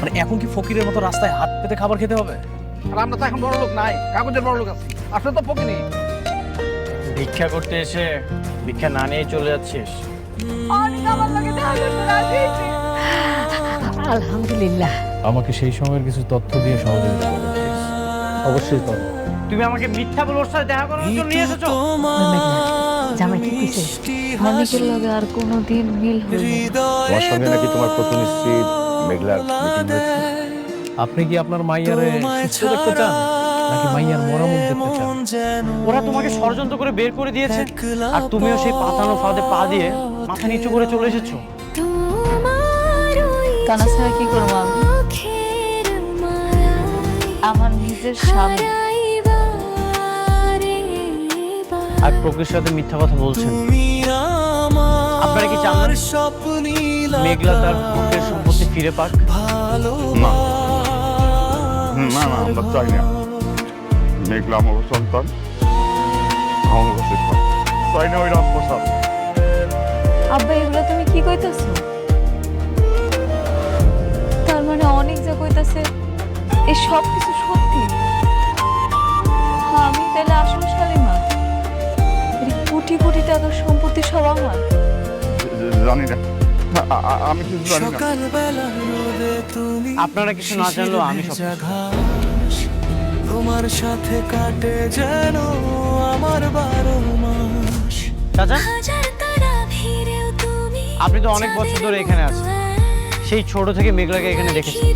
মানে এখন কি ফকিরের মতো রাস্তায় হাত পেতে খাবার খেতে হবে? আর আমরা তো এখন বড় লোক নাই, কাগজের বড় লোক আছি। আসলে তো ফকিনি। ভিক্ষা করতে এসে ভিক্ষা না নিয়ে চলে যাচ্ছিস? আলহামদুলিল্লাহ। আমাকে সেই সময়ের কিছু তথ্য দিয়ে সহযোগিতা করবেন প্লিজ। অবশ্যই করো। তুমি আমাকে মিথ্যা বলে ওর সাথে দেখা করার জন্য নিয়ে এসেছো? জামাই কি কইছে? অনেকের লগে আর কোনোদিন মিল হইল না। তোমার সঙ্গে নাকি তোমার প্রথম স্ত্রী মেঘলার মিটিং হয়েছে? আপনি কি আপনার মাইয়ারে সুস্থ দেখতে চান নাকি মাইয়ার মরামত দেখতে চান? ওরা তোমাকে ষড়যন্ত্র করে বের করে দিয়েছে আর তুমিও সেই পাতানো ফাঁদে পা দিয়ে মাথা নিচু করে চলে এসেছো। কানা ছাড়া কি করবো আমি? আমার নিজের স্বামী আর প্রকৃতির সাথে মিথ্যা কথা বলছেন। আপনারা কি চান মেঘলা তার বুকের সম্পত্তি ফিরে পাক? না না না, আমরা চাই না। মেঘলা আমার সন্তান, আমার শিক্ষা চাই না ওই রাজপ্রসাদ। আব্বা এগুলো তুমি কি কইতাছো? তার মানে অনেক যা কইতাছে এই সব কিছু সত্যি? আমি তাহলে আসল শালিমা? এই কোটি কোটি টাকার সম্পত্তি সব আমার? জানি না, আমি কিছু জানি না। আপনারা কিছু না জানলেও আমি সব কিছু। তোমার সাথে কাটে যেন আমার 12 মাস। চাচা, আপনি তো অনেক বছর ধরে এখানে আছেন, সেই ছোট থেকে মেঘলাকে এখানে দেখেছেন।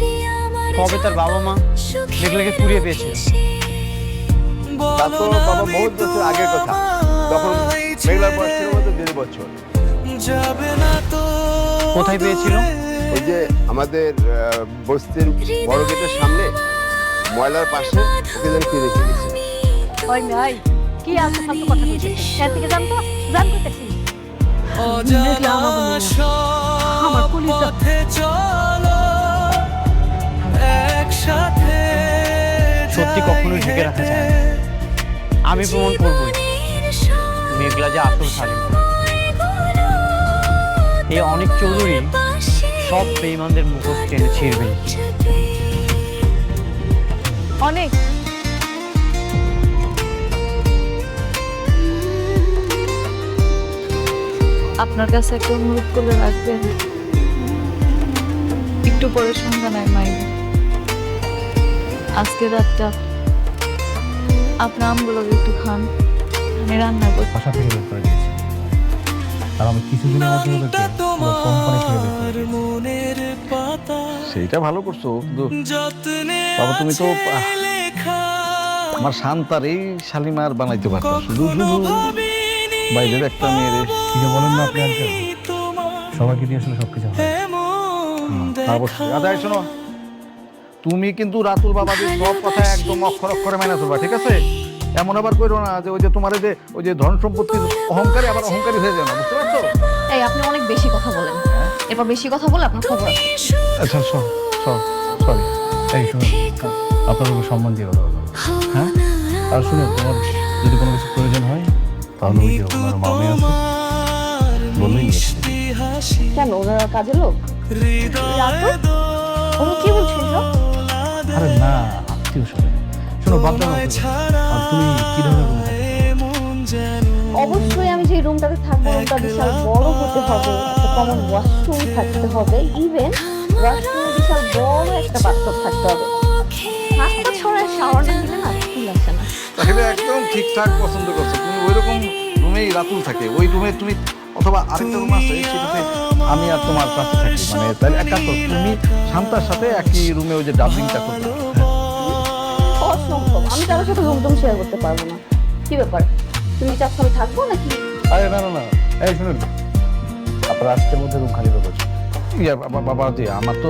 কবে তার বাবা মা মেঘলাকে কুড়িয়ে পেয়েছে? তা তো বাবা বহুত বছর আগের কথা, তখন মেঘলার বয়স ছিল হয়তো 1.5 বছর। যাবে না তো কোথায় পেয়েছিল? ওই যে আমাদের বস্তির বড় গেটের সামনে ময়লার পাশে ওকে যেন ফিরে গেছে। ওই নাই কি আলতু ফালতু কথা কইছিস? এর থেকে জানতো জান কইতাছি। আমার কলিজা পথে চলো একসাথে। সত্যি কখনোই ঢেকে রাখা যায় না। আমি প্রমাণ করবই মেঘলা যে আসল শালিমা। এই অনেক চৌধুরী সব বেঈমানদের মুখোশ টেনে ছিঁড়বে। অনেক আপনার কাছে একটা অনুরোধ করলে রাখবেন। একটু পরে সন্ধ্যা নাই মাই, আজকে রাতটা আপনার আমগুলো একটু খান, আমি রান্না করি। বাসা থেকে বের করে দিয়েছি। আর আমি কিছুদিনের মধ্যে ওদেরকে পুরো কোম্পানি থেকে বের করে দিয়েছি। মনের পাতা সেইটা ভালো করছো, কিন্তু যত্নে বাবা তুমি তো লেখা আমার শান্তার এই শালিমার বানাইতে পারতো, শুধু শুধু বাইরের একটা মেয়ের। কি যে বলেন না আপনি আঙ্কেল, সবাইকে দিয়ে আসলে সবকিছু হয়। অবশ্যই আদায় শোনো, তুমি কিন্তু রাতুল বাবাদের সব কথা একদম অক্ষর অক্ষরে মেনে চলবা, ঠিক আছে? এমন আবার করো না যে ওই যে তোমার ওই যে ধন সম্পত্তির অহংকারী আবার অহংকারী হয়ে যায় না, বুঝতে পারছো? এই আপনি অনেক বেশি কথা বলেন, এবার বেশি কথা বলে আপনার খবর আছে। আচ্ছা সরি। এই শুনুন, আপনার উপর সম্মান দিয়ে কথা বলবো, হ্যাঁ? আর শুনুন, তোমার যদি কোনো কিছু প্রয়োজন হয় তাহলে ওই যে ওনার মামে আছে, বললেই নিয়ে এসে দেবে। কেন ওনারা কাজে লোক? উনি কি বলছিল? আরে না, আত্মীয় স্বজন। শোনো, বাদ দাও না ওকে। আর তুমি কি ধরনের রুম থাকে? অবশ্যই আমি যে রুমটাতে থাকবো রুমটা বিশাল বড় হতে হবে, একটা কমন ওয়াশরুম থাকতে হবে, ইভেন ওয়াশরুমে বিশাল বড় একটা বাথটব থাকতে হবে। হাতটা ছড়ায় শাওয়ার না দিলে না ফিল আসে না। তাহলে একদম ঠিকঠাক পছন্দ করছো তুমি। ওইরকম রুমেই রাতুল থাকে, ওই রুমে তুমি, অথবা আরেকটা রুম আছে সেটাতে আমি আর তোমার কাছে থাকি। মানে তাহলে এক কাজ করো, তুমি শান্তার সাথে একই রুমে ওই যে ডাবলিংটা করবে। অসম্ভব, আমি কারোর সাথে রুম টুম শেয়ার করতে পারবো না। কি ব্যাপার, তুমি চাচ্ছ আমি থাকবো নাকি? আরে না, এই শুনুন, আপনার আজকের মধ্যে রুম খালি করবো। ইয়া বাবা যে আমার তো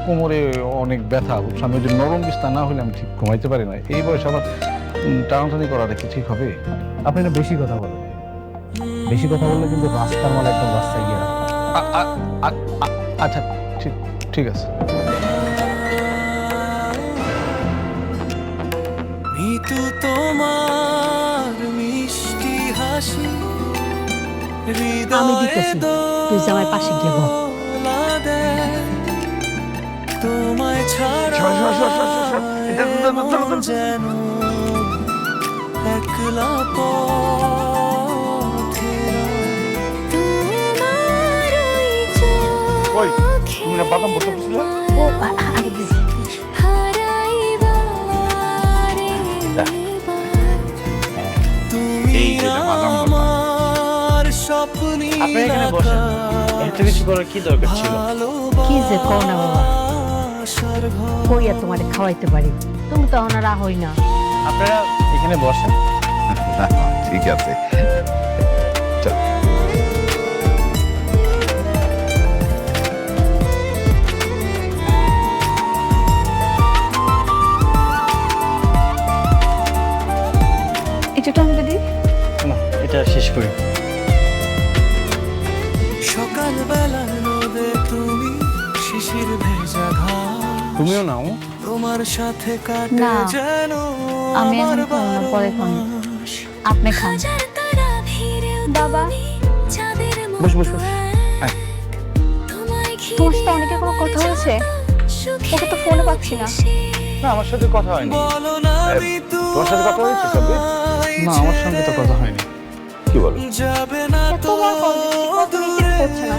কোমরে অনেক ব্যথা, আমি ওই যে নরম বিছনা না হলে আমি ঠিক ঘুমাইতে পারি না। এই বয়সে আবার টানাটানি করাটা কি ঠিক হবে? আপনি না বেশি কথা বলেন, বেশি কথা বললে কিন্তু রাস্তার মাল একদম রাস্তায় গিয়ে আচ্ছা ঠিক আছে। মৃত্যু তোমার মিষ্টি হাসি আমি দিতেছি, তুই জামাই পাশে গিয়ে বল। তোমায় ছাড়া যেন একলা ওই তুমি না বাদাম বসে বসলে ও আগে দিছি। এই যে বাদাম আমার স্বপ্নী আপনি এখানে বসেন, এত কিছু করার কি দরকার ছিল? কি যে কও না বাবা, কইয়া তোমারে খাওয়াইতে পারি, তুমি তো ওনার হই না। আপনারা এখানে বসেন। ঠিক আছে চল। একটু টাইম দিদি। না, এটা শেষ করি। সকালবেলা নদে তুমি শিশির ভেজা ঘাট তুমিও নাও। তোমার সাথে কাটে না, যেন আমি এখন খাবো না, পরে খাবো। আপনি খান। বাবা বস বস বস। তোমার সাথে অনেকের কোনো কথা হয়েছে? ওকে তো ফোনে পাচ্ছি না। না আমার সাথে কথা হয়নি। বলো না তোমার সাথে কথা হয়েছে কবে? না আমার সঙ্গে তো কথা হয়নি। কি বলো? যাবে না তো তোমার কল দিচ্ছি, কত রিসিভ করছে না।